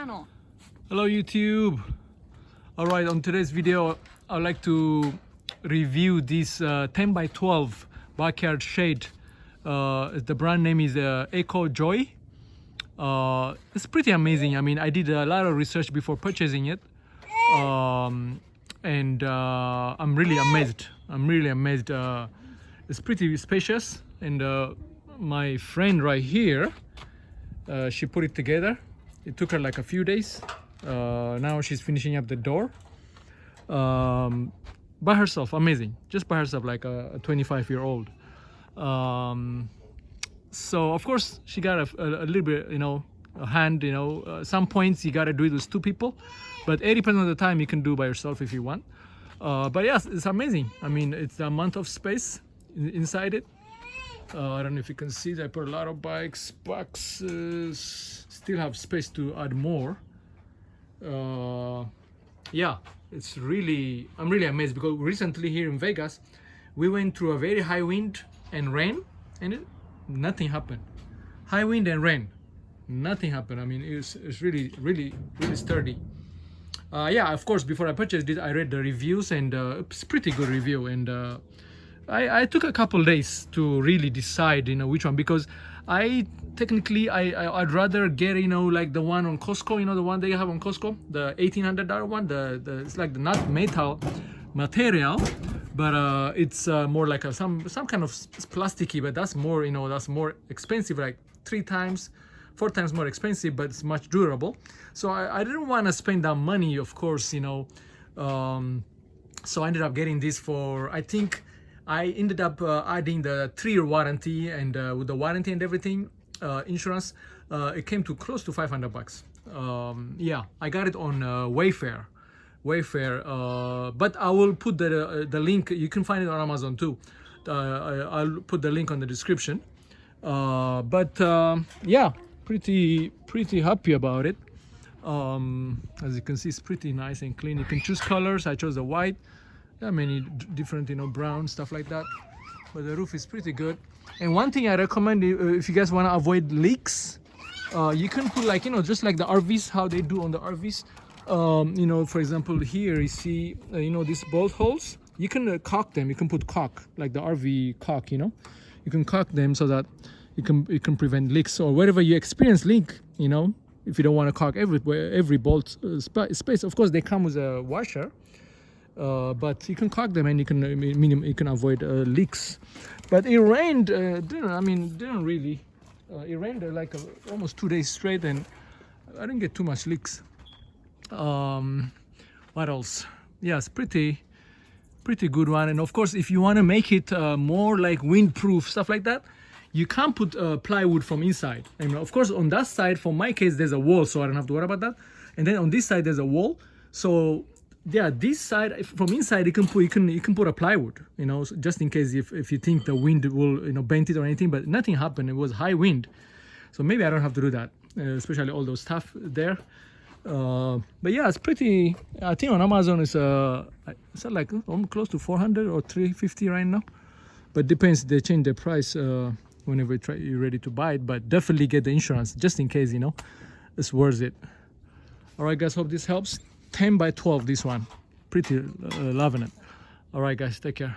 Hello YouTube. Alright, on today's video I'd like to review this 10 by 12 backyard shed. The brand name is AECOJOY. It's pretty amazing. I mean, I did a lot of research before purchasing it, and I'm really amazed. It's pretty spacious, and my friend right here, she put it together. It took her like a few days. Now she's finishing up the door by herself. Amazing, just by herself, like a 25-year-old. So of course she got a little bit, a hand, some points you got to do it with two people, but 80% of the time you can do by yourself if you want. But yes, it's amazing. I mean, it's the amount of space inside it. I don't know if you can see that I put a lot of boxes, still have space to add more. Yeah, it's really, I'm really amazed, because recently here in Vegas we went through a very high wind and rain, and nothing happened. High wind and rain, nothing happened. I mean, it's really sturdy. Yeah, of course, before I purchased it, I read the reviews, and it's pretty good review. And I took a couple days to really decide, which one, because I'd rather get, like the one on Costco, the one they have on Costco, the $1,800 one. It's like not metal material, but it's more like some kind of plasticky, but that's more, that's more expensive, like 4 times more expensive, but it's much durable. So I didn't want to spend that money, of course, so I ended up getting this for, I think I ended up adding the 3-year warranty, and with the warranty and everything, insurance, it came to close to $500. Yeah, I got it on Wayfair, but I will put the link. You can find it on Amazon too. I'll put the link on the description. Yeah, pretty happy about it. As you can see, it's pretty nice and clean. You can choose colors. I chose the white. There are many different, brown, stuff like that. But the roof is pretty good. And one thing I recommend, if you guys want to avoid leaks, you can put, like, just like the RVs, how they do on the RVs. For example, here you see, these bolt holes. You can caulk them. You can put caulk, like the RV caulk. You can caulk them so that you can prevent leaks. Or wherever you experience leak, if you don't want to caulk every bolt space, of course they come with a washer. But you can caulk them, and you can avoid leaks. But it rained. Didn't really. It rained like almost 2 days straight, and I didn't get too much leaks. What else? Yeah, it's pretty good one. And of course, if you want to make it more like windproof, stuff like that, you can't put plywood from inside. And of course, on that side, for my case, there's a wall, so I don't have to worry about that. And then on this side, there's a wall. So yeah, this side, from inside, you can put a plywood, just in case if you think the wind will bend it or anything. But nothing happened. It was high wind, so maybe I don't have to do that, especially all those stuff there. But yeah, it's pretty. I think on Amazon it's like almost close to 400 or 350 right now, but depends. They change the price whenever you're ready to buy it. But definitely get the insurance just in case. It's worth it. All right, guys. Hope this helps. 10 by 12, this one. Pretty loving it. All right, guys. Take care.